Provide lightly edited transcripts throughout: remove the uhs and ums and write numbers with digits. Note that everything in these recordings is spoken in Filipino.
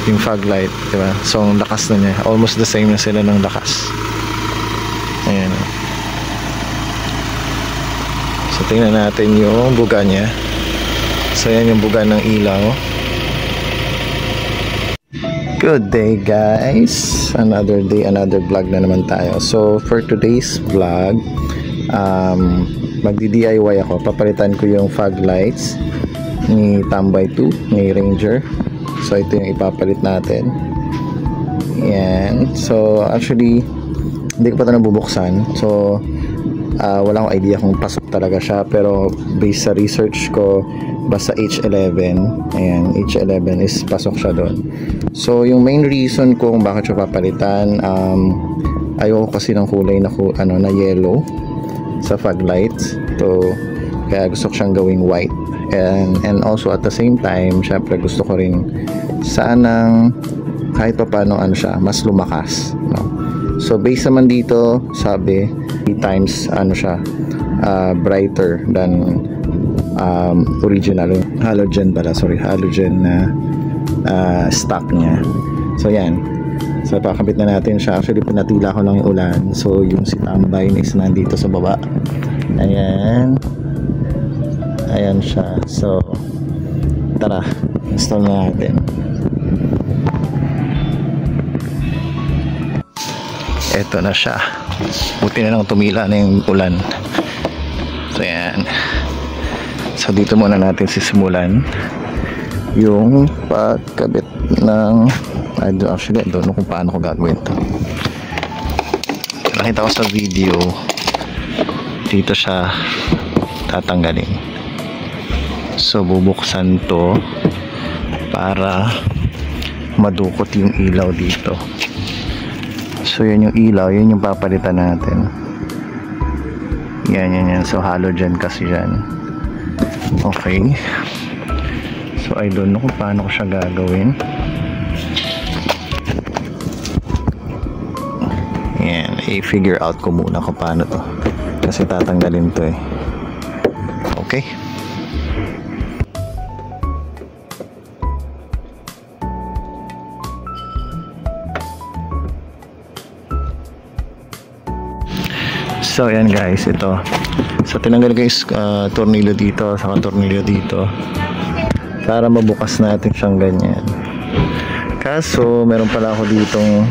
yung fog light, diba? So ang lakas na niya, almost the same na sila ng lakas. Ayan. So tingnan natin yung buga niya. So yan yung buga ng ilaw. Good day guys, another day, another vlog na naman tayo. So for today's vlog, magdi-DIY ako. Papalitan ko yung fog lights ni Tambay 2, ni Ranger. So ito yung ipapalit natin. Yan. So actually hindi ko pa ito nabubuksan. So wala akong idea kung pasok talaga siya, pero based sa research ko, basta H11, ayan, H11 is pasok siya doon. So yung main reason kung bakit siya papalitan, ayoko kasi ng kulay na na yellow sa fog lights. So kaya gusto ko siyang gawing white, and also at the same time syempre gusto ko rin sanang kahit pa paano siya mas lumakas, no? So based naman dito, sabi 3 times siya brighter than original halogen halogen na stock niya. So yan, so pakabit na natin siya. Actually pinatila ko lang yung ulan, so yung si Tambay is nandito sa baba. Ayan siya. So tara, install na natin. Eto na siya. Buti na lang tumila na yung ulan. So yan. So dito muna natin sisimulan yung pagkabit ng actually I don't know kung paano ko gagawin to. Nakita ko sa video, dito siya tatanggalin. So bubuksan to para madukot yung ilaw dito. So yan yung ilaw, yun yung papalitan natin. Yan. So halogen kasi yan. Okay. So I don't know kung paano ko siya gagawin. Yan, i-figure out ko muna kung paano to. Kasi tatanggalin to eh. Okay. So ayan guys, ito. So tinanggal ko yung tornilyo dito, saka tornilyo dito, para mabukas natin siyang ganyan. Kaso meron pala ako ditong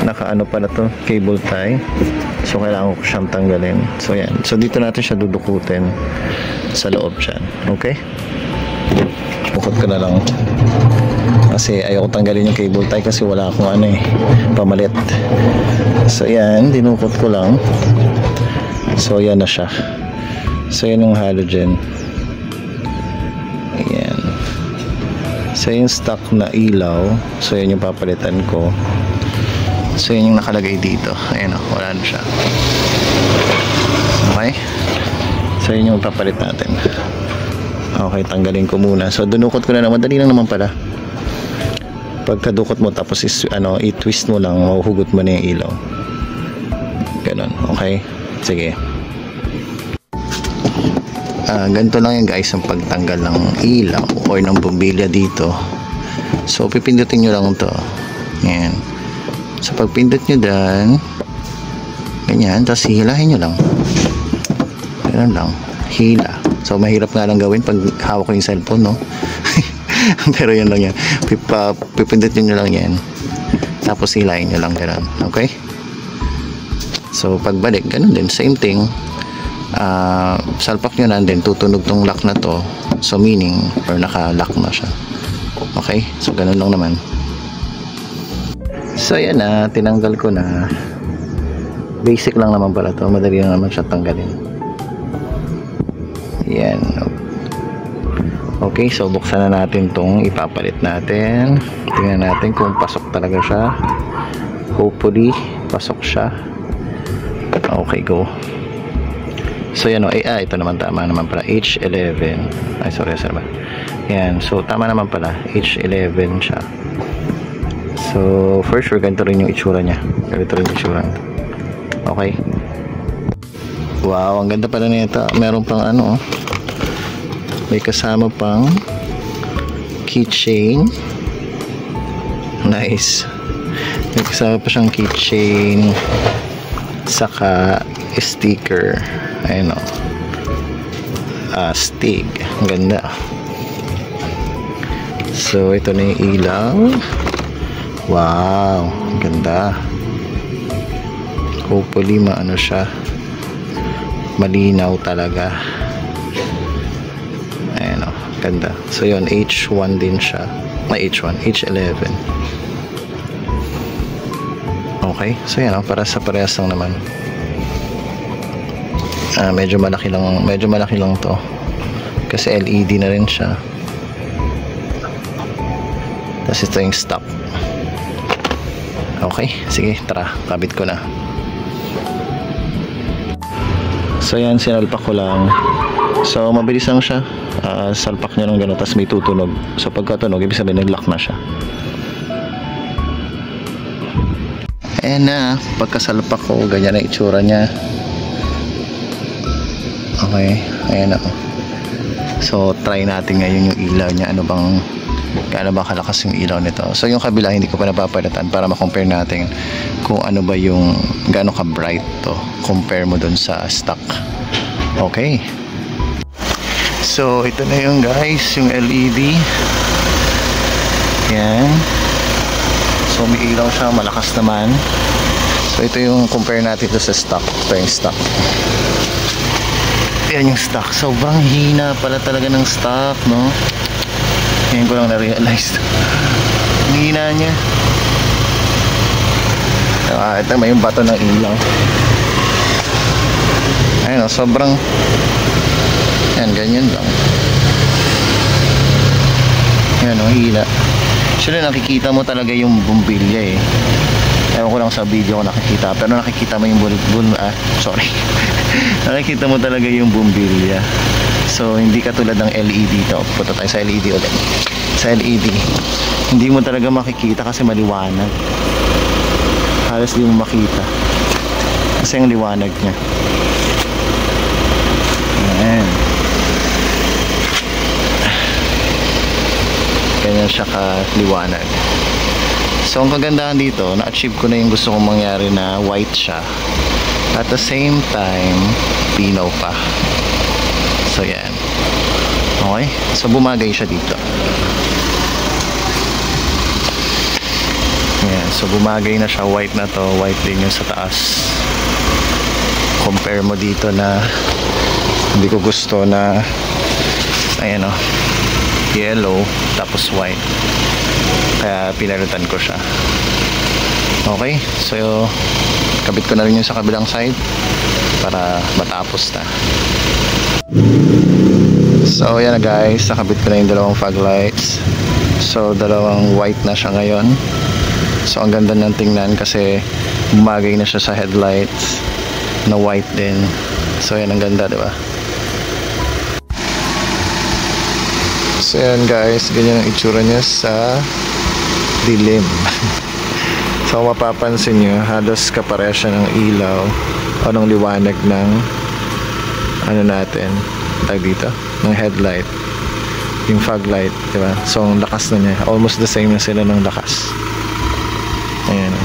nakaano pala to, cable tie. So kailangan ko siyang tanggalin. So yan. So dito natin siya dudukutin sa loob siya. Okay? Bukod ko na lang. Kasi ayoko tanggalin yung cable tie kasi wala akong pamalit. So yan, dinukot ko lang. So yan na siya. So yan yung halogen. Ayan. So yung stock na ilaw, so yan yung papalitan ko. So yan yung nakalagay dito. Ayan o, wala na siya. Okay. So yan yung papalit natin. Okay, tanggalin ko muna. So dinukot ko na naman. Madali lang naman pala. Pagkadukot mo tapos i-twist mo lang, mahuhugot mo na yung ilaw. Ganon. Okay. Sige. Ganito lang yan guys ang pagtanggal ng ilaw or ng bombilya dito. So pipindutin nyo lang to. Yan. So pagpindot nyo dyan, ganyan, tapos hihilahin nyo lang. Ganun lang. Hila. So mahirap nga lang gawin pag hawak ko yung cellphone, no? Pero yan lang yan. Pipindutin nyo lang yan. Tapos hilahin nyo lang ganun. Okay? So pagbalik, ganun din. Same thing. Salpak nyo na din, tutunog tong lock na to. So meaning, or naka-lock na siya. Okay? So ganun lang naman. So yan na, tinanggal ko na. Basic lang naman pala to. Madali lang naman siya tanggalin. Yan. Okay, so buksan na natin tong ipapalit natin. Tingnan natin kung pasok talaga siya. Hopefully, pasok siya. Okay, go. So yan o, ito naman, tama naman pala, H11. Ay, sorry ba? Yan, so tama naman pala, H11 siya. So for sure, ganito rin yung itsura niya. Ganito rin yung itsura niya. Okay. Wow, ang ganda pala nito. Meron pang may kasama pang keychain. Nice. May kasama pa siyang keychain. Saka sticker. Ayun o. Stig. Ang ganda. So, ito na yung ilaw. Wow. Ang ganda. Hopefully, maano siya. Malinaw talaga. Ayan o. Ganda. So, yun. H1 din siya. H1. H11. Okay. So, yan o. Para sa parehas lang naman. Medyo malaki lang to. Kasi LED na rin siya. Tapos ito yung stock. Okay. Sige. Tara. Kabit ko na. So, yan. Sinalpak ko lang. So, mabilis lang siya. Salpak niya ng gano'n. Tapos may tutunog. So, pagkatunog, ibig sabihin nag-lock na siya. Ayan na. Pagkasalpak ko, ganyan na itsura niya. Okay. Ayan na. So, try natin ngayon yung ilaw niya. Gaano ba kalakas yung ilaw nito. So, yung kabila, hindi ko pa napapalitan para ma-compare natin kung ano ba yung gaano ka-bright to. Compare mo dun sa stock. Okay. So, ito na yung guys, yung LED. Yan. So, may ilaw siya, malakas naman. So, ito yung compare natin to sa stock. Ito yung stock. Yan yung stock. Sobrang hina pala talaga ng stock, no? Ngayon ko lang na-realize. Ang hina niya. Ito may yung bato ng ilaw. Ayun, sobrang yan, ganyan lang. Yan, hila. Actually, nakikita mo talaga yung bumbilya eh. Ewan ko lang sa video ko nakikita. Pero nakikita mo yung sorry. Nakikita mo talaga yung bumbilya. So, hindi katulad ng LED to. Punta tayo sa LED ulit. Sa LED, hindi mo talaga makikita kasi maliwanag. Halos di mo makita. Kasi ang liwanag niya. Ayan. Ganyan siya ka-liwanag. So, ang kagandahan dito, na-achieve ko na yung gusto kong mangyari na white siya. At the same time, pinaw pa. So, yan. Okay? So, bumagay siya dito. Yan. So, bumagay na siya. White na to. White din yung sa taas. Compare mo dito na hindi ko gusto na ayan o. Yellow. Tapos white. Kaya pinalitan ko siya. Okay? So, kabit ko na rin yung sa kabilang side para matapos na. So, yan na guys. Nakabit ko na yung dalawang fog lights. So, dalawang white na siya ngayon. So, ang ganda ng tingnan kasi bumagay na siya sa headlights na white din. So, yan ang ganda, diba? So, yan guys. Ganyan ang itsura niya sa dilim. So, mapapansin nyo, halos kapareha siya ng ilaw o ng liwanag ng ano natin, tag dito, ng headlight, yung fog light, diba? So, ang lakas na niya, almost the same na sila ng lakas. Ayan.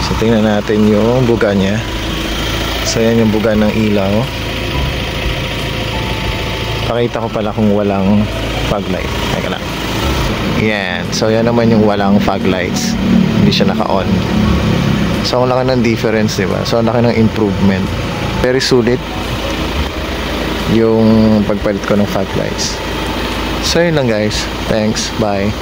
So, tingnan natin yung buga niya. So, yan yung buga ng ilaw. Pakita ko pala kung walang fog light. Teka lang. Yan. So, yan naman yung walang fog lights. Hindi siya naka-on. So, ang laki ng difference, diba? So, ang laki ng improvement. Very sulit yung pagpalit ko ng fog lights. So, yun lang guys. Thanks. Bye.